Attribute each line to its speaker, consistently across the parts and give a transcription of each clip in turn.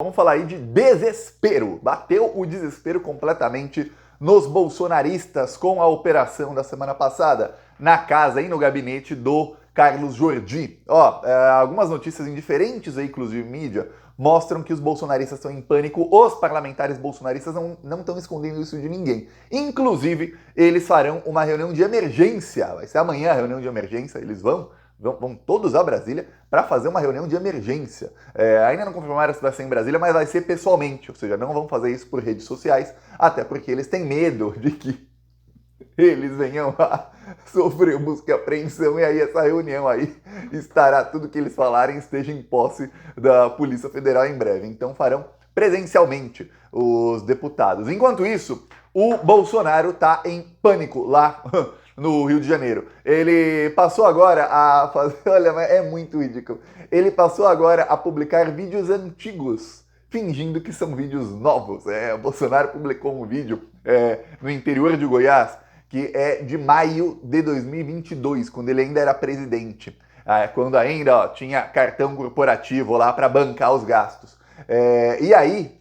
Speaker 1: Vamos falar aí de desespero. Bateu o desespero completamente nos bolsonaristas com a operação da semana passada na casa e no gabinete do Carlos Jordi. Algumas notícias em diferentes veículos de mídia mostram que os bolsonaristas estão em pânico. Os parlamentares bolsonaristas não estão escondendo isso de ninguém. Inclusive, eles farão uma reunião de emergência. Vai ser amanhã a reunião de emergência. Eles vão todos a Brasília para fazer uma reunião de emergência. Ainda não confirmaram se vai ser em Brasília, mas vai ser pessoalmente, ou seja, não vão fazer isso por redes sociais, até porque eles têm medo de que eles venham a sofrer busca e apreensão, e aí essa reunião aí estará, tudo que eles falarem esteja em posse da Polícia Federal em breve. Então farão presencialmente os deputados. Enquanto isso, o Bolsonaro está em pânico lá no Rio de Janeiro. Ele passou agora a fazer... Olha, é muito ridículo. Ele passou agora a publicar vídeos antigos, fingindo que são vídeos novos. O Bolsonaro publicou um vídeo no interior de Goiás, que é de maio de 2022, quando ele ainda era presidente. Quando ainda tinha cartão corporativo lá para bancar os gastos. E aí,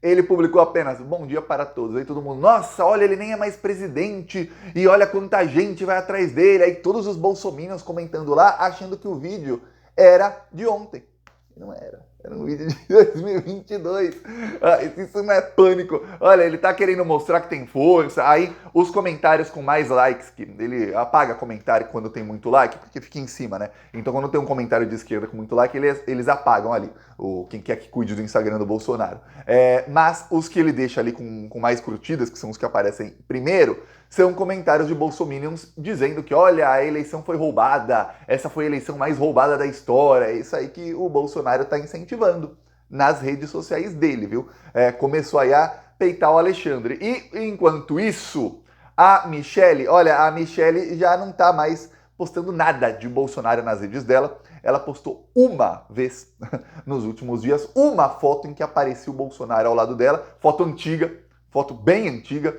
Speaker 1: ele publicou apenas bom dia para todos. Aí todo mundo, nossa, olha, ele nem é mais presidente. E olha quanta gente vai atrás dele. Aí todos os bolsominions comentando lá, achando que o vídeo era de ontem. Não era. Era um vídeo de 2022. Isso não é pânico. Olha, ele tá querendo mostrar que tem força. Aí os comentários com mais likes, que ele apaga comentário quando tem muito like, porque fica em cima, né? Então quando tem um comentário de esquerda com muito like, eles apagam ali. Quem quer que cuide do Instagram do Bolsonaro. Mas os que ele deixa ali com mais curtidas, que são os que aparecem primeiro, são comentários de bolsominions dizendo que, olha, a eleição foi roubada, essa foi a eleição mais roubada da história. É isso aí que o Bolsonaro está incentivando nas redes sociais dele, viu? Começou aí a peitar o Alexandre. E, enquanto isso, a Michelle já não tá mais postando nada de Bolsonaro nas redes dela. Ela postou uma vez nos últimos dias, uma foto em que aparecia o Bolsonaro ao lado dela, foto antiga, foto bem antiga,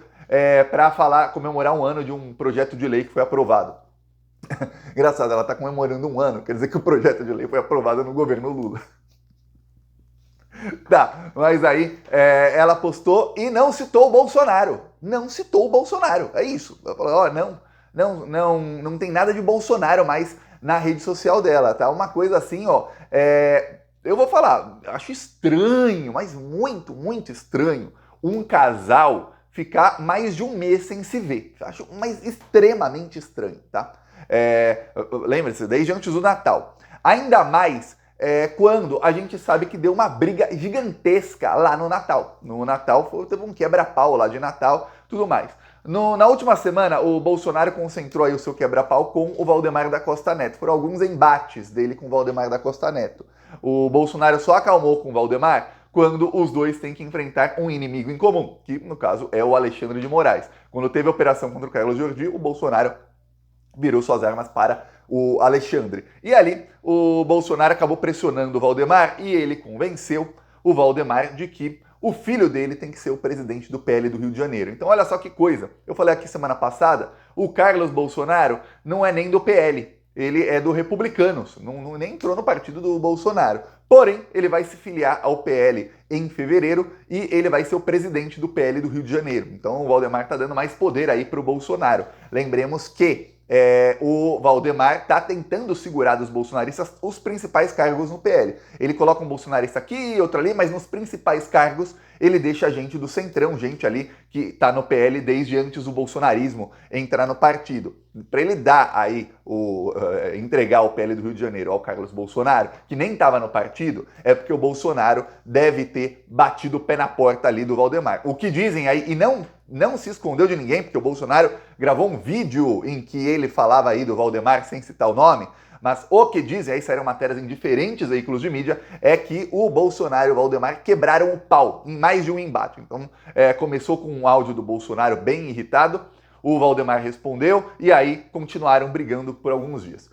Speaker 1: para comemorar um ano de um projeto de lei que foi aprovado. Engraçado, ela está comemorando um ano, quer dizer que o projeto de lei foi aprovado no governo Lula. Tá, mas aí ela postou e não citou o Bolsonaro. Não citou o Bolsonaro, é isso. Ela falou, não tem nada de Bolsonaro mais na rede social dela, tá? Uma coisa assim, eu vou falar, acho estranho, mas muito, muito estranho, um casal ficar mais de um mês sem se ver. Acho extremamente estranho, tá? Lembre-se, desde antes do Natal. Ainda mais quando a gente sabe que deu uma briga gigantesca lá no Natal. No Natal teve um quebra-pau lá de Natal, tudo mais. Na última semana, o Bolsonaro concentrou aí o seu quebra-pau com o Valdemar da Costa Neto. Foram alguns embates dele com o Valdemar da Costa Neto. O Bolsonaro só acalmou com o Valdemar quando os dois têm que enfrentar um inimigo em comum, que no caso é o Alexandre de Moraes. Quando teve a operação contra o Carlos Jordi, o Bolsonaro virou suas armas para o Alexandre. E ali, o Bolsonaro acabou pressionando o Valdemar e ele convenceu o Valdemar de que o filho dele tem que ser o presidente do PL do Rio de Janeiro. Então olha só que coisa, eu falei aqui semana passada, o Carlos Bolsonaro não é nem do PL, ele é do Republicanos, nem entrou no partido do Bolsonaro. Porém, ele vai se filiar ao PL em fevereiro e ele vai ser o presidente do PL do Rio de Janeiro. Então o Valdemar está dando mais poder aí para o Bolsonaro. Lembremos que o Valdemar está tentando segurar dos bolsonaristas os principais cargos no PL. Ele coloca um bolsonarista aqui, outro ali, mas nos principais cargos ele deixa gente do centrão, gente ali que está no PL desde antes do bolsonarismo entrar no partido. Para ele dar aí, entregar o PL do Rio de Janeiro ao Carlos Bolsonaro, que nem estava no partido, é porque o Bolsonaro deve ter batido o pé na porta ali do Valdemar. O que dizem aí, e não se escondeu de ninguém, porque o Bolsonaro gravou um vídeo em que ele falava aí do Valdemar sem citar o nome, mas o que dizem, aí saíram matérias em diferentes veículos de mídia, é que o Bolsonaro e o Valdemar quebraram o pau em mais de um embate. Então, começou com um áudio do Bolsonaro bem irritado, o Valdemar respondeu e aí continuaram brigando por alguns dias.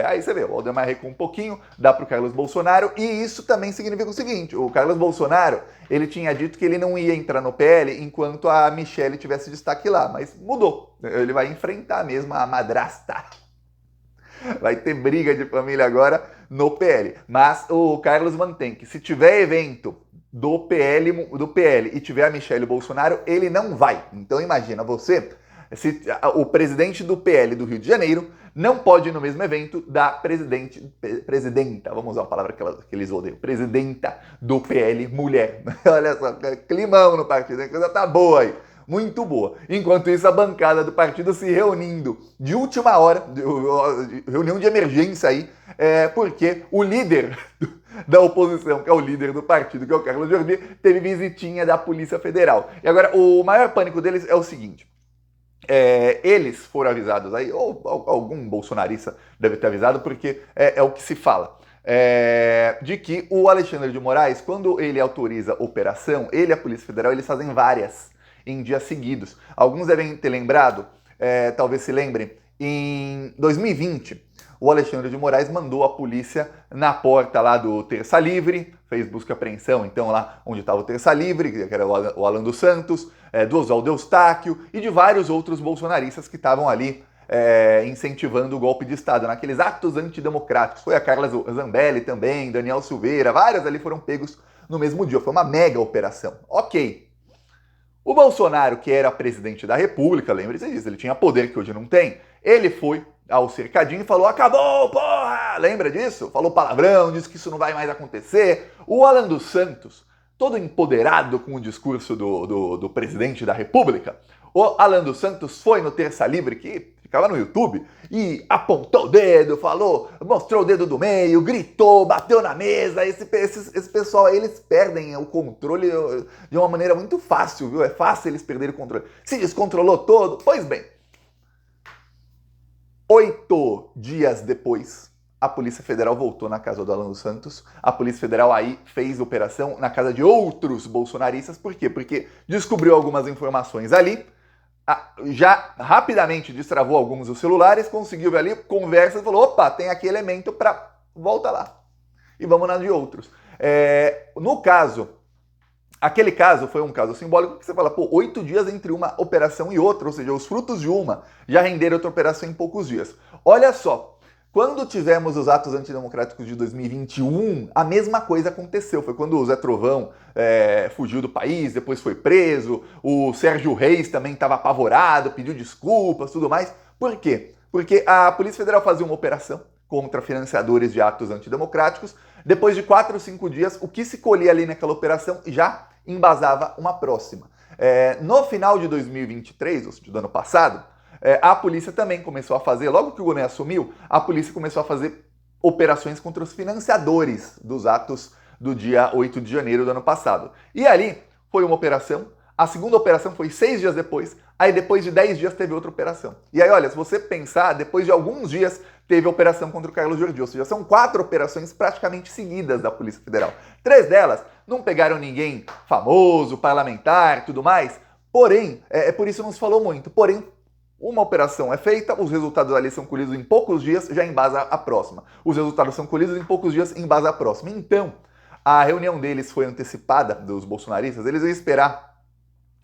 Speaker 1: Aí você vê, o Valdemar recua um pouquinho, dá para o Carlos Bolsonaro, e isso também significa o seguinte, o Carlos Bolsonaro, ele tinha dito que ele não ia entrar no PL enquanto a Michelle tivesse destaque lá, mas mudou, ele vai enfrentar mesmo a madrasta. Vai ter briga de família agora no PL. Mas o Carlos mantém que se tiver evento do PL e tiver a Michelle Bolsonaro, ele não vai. Então imagina você, o presidente do PL do Rio de Janeiro não pode ir no mesmo evento da presidenta, vamos usar a palavra que eles odeiam, presidenta do PL mulher. Olha só, climão no partido, a coisa tá boa aí. Muito boa. Enquanto isso, a bancada do partido se reunindo de última hora, reunião de emergência aí, porque o líder da oposição, que é o líder do partido, que é o Carlos Jordi, teve visitinha da Polícia Federal. E agora, o maior pânico deles é o seguinte: eles foram avisados aí, ou algum bolsonarista deve ter avisado, porque é o que se fala. De que o Alexandre de Moraes, quando ele autoriza operação, ele e a Polícia Federal, eles fazem várias em dias seguidos. Alguns devem ter lembrado, talvez se lembrem, em 2020, o Alexandre de Moraes mandou a polícia na porta lá do Terça Livre, fez busca e apreensão, então lá onde estava o Terça Livre, que era o Alan dos Santos, do Oswaldo Eustáquio e de vários outros bolsonaristas que estavam ali incentivando o golpe de Estado, naqueles atos antidemocráticos. Foi a Carla Zambelli também, Daniel Silveira, vários ali foram pegos no mesmo dia. Foi uma mega operação. Ok. O Bolsonaro, que era presidente da República, lembre-se disso, ele tinha poder que hoje não tem, ele foi ao cercadinho e falou: acabou, porra! Lembra disso? Falou palavrão, disse que isso não vai mais acontecer. O Alan dos Santos, todo empoderado com o discurso do presidente da República, o Alan dos Santos foi no Terça Livre, que ficava no YouTube, e apontou o dedo, falou, mostrou o dedo do meio, gritou, bateu na mesa. Esse pessoal aí, eles perdem o controle de uma maneira muito fácil, viu? É fácil eles perderem o controle. Se descontrolou todo. Pois bem, 8 dias depois, a Polícia Federal voltou na casa do Alan dos Santos. A Polícia Federal aí fez operação na casa de outros bolsonaristas. Por quê? Porque descobriu algumas informações ali, já rapidamente destravou alguns dos celulares, conseguiu ver ali, conversa e falou: opa, tem aqui elemento para volta lá. E vamos na de outros. No caso, aquele caso foi um caso simbólico que você fala, 8 dias entre uma operação e outra, ou seja, os frutos de uma já renderam outra operação em poucos dias. Olha só, quando tivemos os atos antidemocráticos de 2021, a mesma coisa aconteceu. Foi quando o Zé Trovão fugiu do país, depois foi preso, o Sérgio Reis também estava apavorado, pediu desculpas, tudo mais. Por quê? Porque a Polícia Federal fazia uma operação contra financiadores de atos antidemocráticos. Depois de 4 ou 5 dias, o que se colhia ali naquela operação já embasava uma próxima. No final de 2023, ou seja, do ano passado, a polícia também começou a fazer, logo que o Gonet assumiu, a polícia começou a fazer operações contra os financiadores dos atos do dia 8 de janeiro do ano passado. E ali foi uma operação, a segunda operação foi 6 dias depois, aí depois de 10 dias teve outra operação. E aí, olha, se você pensar, depois de alguns dias teve a operação contra o Carlos Jordi, ou seja, são 4 operações praticamente seguidas da Polícia Federal. 3 delas não pegaram ninguém famoso, parlamentar, tudo mais, porém, por isso não se falou muito, porém, uma operação é feita, os resultados ali são colhidos em poucos dias, já embasa a próxima. Os resultados são colhidos em poucos dias, embasa a próxima. Então, a reunião deles foi antecipada, dos bolsonaristas, eles iam esperar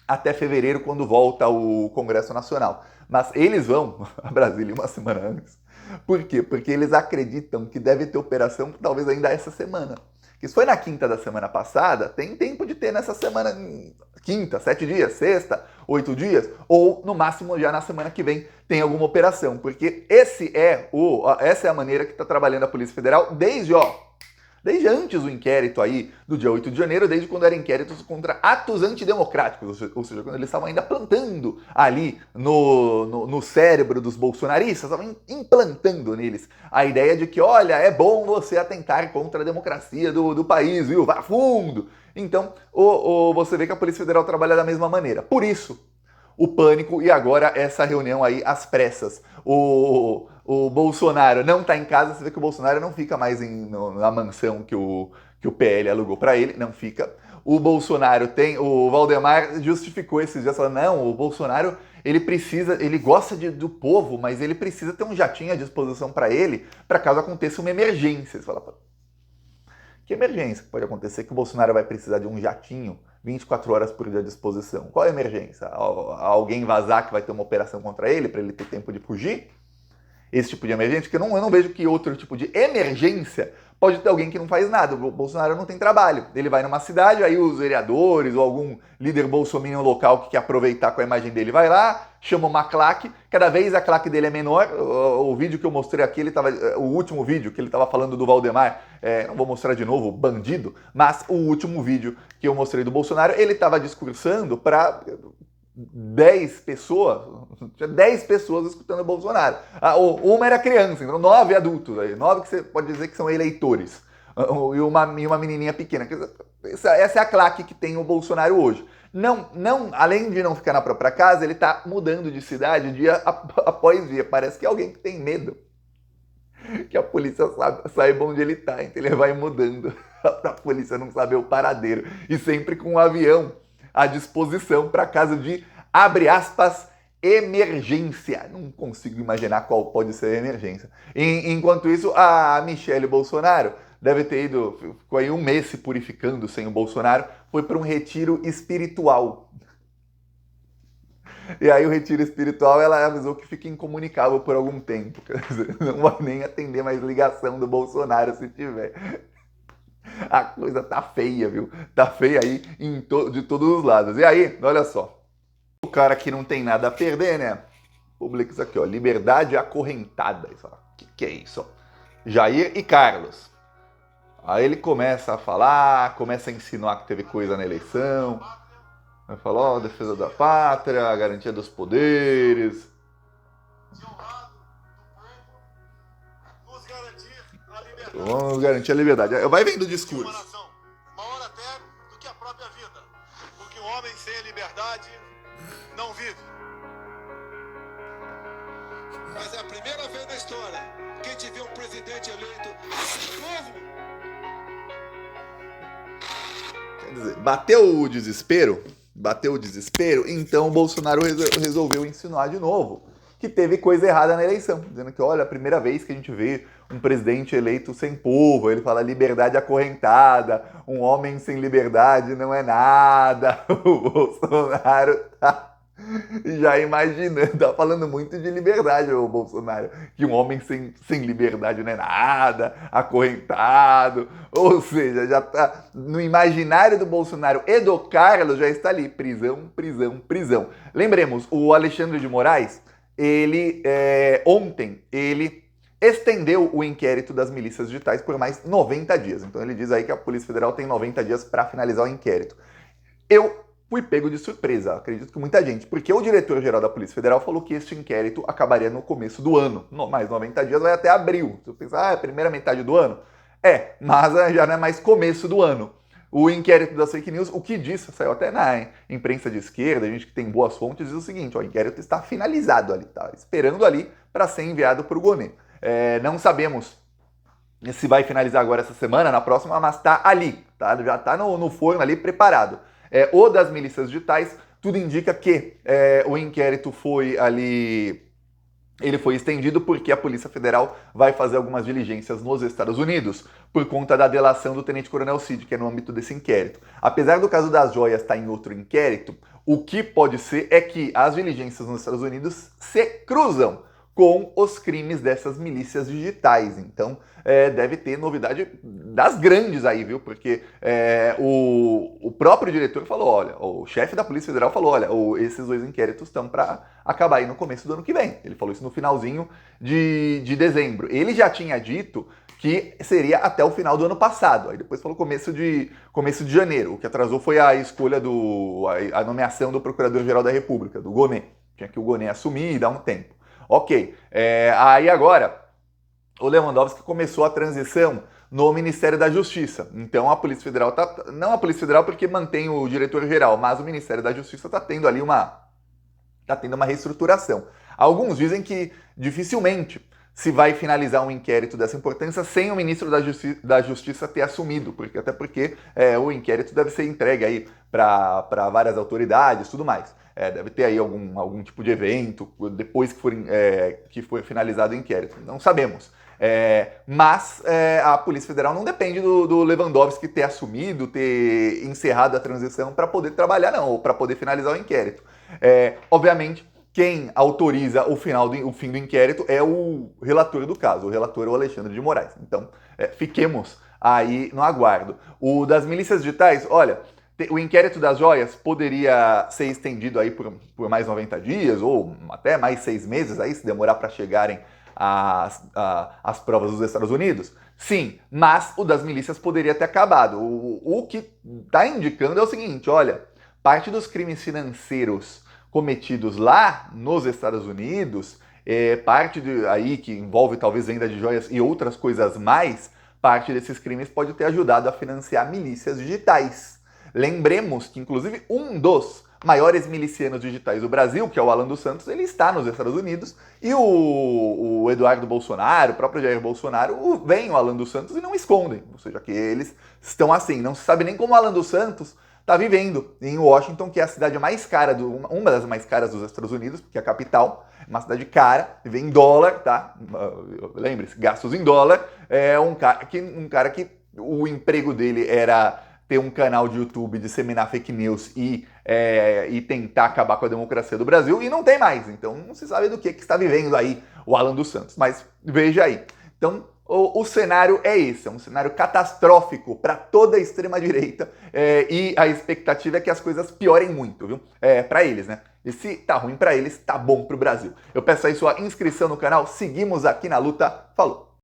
Speaker 1: até fevereiro, quando volta o Congresso Nacional. Mas eles vão a Brasília uma semana antes. Por quê? Porque eles acreditam que deve ter operação talvez ainda essa semana. Isso foi na quinta da semana passada, tem tempo de ter nessa semana, quinta, 7 dias, sexta, 8 dias, ou no máximo já na semana que vem tem alguma operação, porque essa é a maneira que está trabalhando a Polícia Federal desde antes do inquérito aí do dia 8 de janeiro, desde quando eram inquéritos contra atos antidemocráticos, ou seja, quando eles estavam ainda plantando ali no cérebro dos bolsonaristas, estavam implantando neles a ideia de que, olha, é bom você atentar contra a democracia do país, viu? Vá fundo! Então, você vê que a Polícia Federal trabalha da mesma maneira. Por isso, o pânico e agora essa reunião aí às pressas. O Bolsonaro não está em casa, você vê que o Bolsonaro não fica mais na mansão que o PL alugou para ele, não fica. O Bolsonaro o Valdemar justificou esses dias, falando, não, o Bolsonaro, ele gosta do povo, mas ele precisa ter um jatinho à disposição para ele, para caso aconteça uma emergência. Você fala, que emergência pode acontecer que o Bolsonaro vai precisar de um jatinho 24 horas por dia à disposição? Qual é a emergência? Alguém vazar que vai ter uma operação contra ele, para ele ter tempo de fugir? esse tipo de emergência, porque eu não vejo que outro tipo de emergência pode ter alguém que não faz nada. O Bolsonaro não tem trabalho. Ele vai numa cidade, aí os vereadores ou algum líder bolsominion local que quer aproveitar com a imagem dele vai lá, chama uma claque, cada vez a claque dele é menor. O vídeo que eu mostrei aqui, o último vídeo que ele estava falando do Valdemar, não vou mostrar de novo, bandido, mas o último vídeo que eu mostrei do Bolsonaro, ele estava discursando para 10 pessoas, tinha 10 pessoas escutando o Bolsonaro. Uma era criança, então 9 adultos, 9 que você pode dizer que são eleitores, e uma menininha pequena. Essa é a claque que tem o Bolsonaro hoje. Além de não ficar na própria casa, ele está mudando de cidade dia após dia. Parece que é alguém que tem medo que a polícia saiba onde ele está, então ele vai mudando para a polícia não saber o paradeiro, e sempre com um avião à disposição para caso de, abre aspas, emergência. Não consigo imaginar qual pode ser a emergência. Enquanto isso, a Michelle Bolsonaro deve ter ido, ficou aí um mês se purificando sem o Bolsonaro, foi para um retiro espiritual. E aí o retiro espiritual, ela avisou que fica incomunicável por algum tempo. Quer dizer, não vai nem atender mais ligação do Bolsonaro se tiver. A coisa tá feia, viu? Tá feia aí de todos os lados. E aí, olha só. O cara que não tem nada a perder, né? Publica isso aqui, ó. Liberdade acorrentada. O que é isso? Jair e Carlos. Aí ele começa a falar, começa a insinuar que teve coisa na eleição. Vai falar, ó, defesa da pátria, garantia dos poderes. Vamos garantir a liberdade. Vai vendo o discurso.
Speaker 2: Maior até do que a própria vida. Porque o homem sem liberdade não vive. Mas é a primeira vez na história que a gente vê um presidente eleito sem povo.
Speaker 1: Quer dizer, bateu o desespero, então o Bolsonaro resolveu insinuar de novo que teve coisa errada na eleição, dizendo que, olha, a primeira vez que a gente vê um presidente eleito sem povo, ele fala liberdade acorrentada, um homem sem liberdade não é nada. O Bolsonaro tá já imaginando, tá falando muito de liberdade, o Bolsonaro, que um homem sem liberdade não é nada, acorrentado, ou seja, já tá no imaginário do Bolsonaro e do Carlos, já está ali, prisão, prisão, prisão. Lembremos, o Alexandre de Moraes, ontem, ele estendeu o inquérito das milícias digitais por mais 90 dias. Então ele diz aí que a Polícia Federal tem 90 dias para finalizar o inquérito. Eu fui pego de surpresa, acredito que muita gente, porque o diretor-geral da Polícia Federal falou que este inquérito acabaria no começo do ano. Mais 90 dias vai até abril. Você pensa, é primeira metade do ano? Mas já não é mais começo do ano. O inquérito das fake news, o que diz, saiu até na imprensa de esquerda, a gente que tem boas fontes, diz o seguinte, o inquérito está finalizado ali, tá esperando ali para ser enviado para o Gonê. Não sabemos se vai finalizar agora essa semana, na próxima, mas está ali, tá? Já está no forno ali, preparado. O das milícias digitais, tudo indica que o inquérito foi ali... Ele foi estendido porque a Polícia Federal vai fazer algumas diligências nos Estados Unidos por conta da delação do Tenente Coronel Cid, que é no âmbito desse inquérito. Apesar do caso das joias estar em outro inquérito, o que pode ser é que as diligências nos Estados Unidos se cruzam com os crimes dessas milícias digitais. Então, deve ter novidade das grandes aí, viu? Porque o próprio diretor falou, olha, o chefe da Polícia Federal falou, olha, esses dois inquéritos estão para acabar aí no começo do ano que vem. Ele falou isso no finalzinho de dezembro. Ele já tinha dito que seria até o final do ano passado. Aí depois falou começo de janeiro. O que atrasou foi a escolha a nomeação do Procurador-Geral da República, do Gonê. Tinha que o Gonê assumir e dar um tempo. Ok, aí agora o Lewandowski começou a transição no Ministério da Justiça. Então a Polícia Federal não a Polícia Federal porque mantém o diretor-geral, mas o Ministério da Justiça está tendo ali uma reestruturação. Alguns dizem que dificilmente se vai finalizar um inquérito dessa importância sem o ministro da Justiça ter assumido, até porque o inquérito deve ser entregue aí para várias autoridades e tudo mais. Deve ter aí algum tipo de evento depois que for finalizado o inquérito. Não sabemos. Mas a Polícia Federal não depende do Lewandowski ter assumido, ter encerrado a transição para poder trabalhar, não, ou para poder finalizar o inquérito. Obviamente quem autoriza o fim do inquérito é o relator do caso. O relator é o Alexandre de Moraes. Então, fiquemos aí no aguardo. O das milícias digitais, olha, o inquérito das joias poderia ser estendido aí por mais 90 dias ou até mais 6 meses, aí, se demorar para chegarem as provas dos Estados Unidos? Sim, mas o das milícias poderia ter acabado. O que está indicando é o seguinte, olha, parte dos crimes financeiros cometidos lá nos Estados Unidos, parte aí que envolve talvez venda de joias e outras coisas mais, parte desses crimes pode ter ajudado a financiar milícias digitais. Lembremos que, inclusive, um dos maiores milicianos digitais do Brasil, que é o Alan dos Santos, ele está nos Estados Unidos e o Eduardo Bolsonaro, o próprio Jair Bolsonaro, veem o Alan dos Santos e não escondem. Ou seja, que eles estão assim. Não se sabe nem como o Alan dos Santos está vivendo em Washington, que é a cidade mais cara, uma das mais caras dos Estados Unidos, porque é a capital, é uma cidade cara, vive em dólar, tá? Lembre-se, gastos em dólar. É um cara que o emprego dele era ter um canal de YouTube, disseminar fake news e tentar acabar com a democracia do Brasil, e não tem mais. Então não se sabe do que está vivendo aí o Alan dos Santos. Mas veja aí. Então o cenário é esse, é um cenário catastrófico para toda a extrema-direita e a expectativa é que as coisas piorem muito, viu? Para eles, né? E se tá ruim para eles, tá bom para o Brasil. Eu peço aí sua inscrição no canal, seguimos aqui na luta, falou!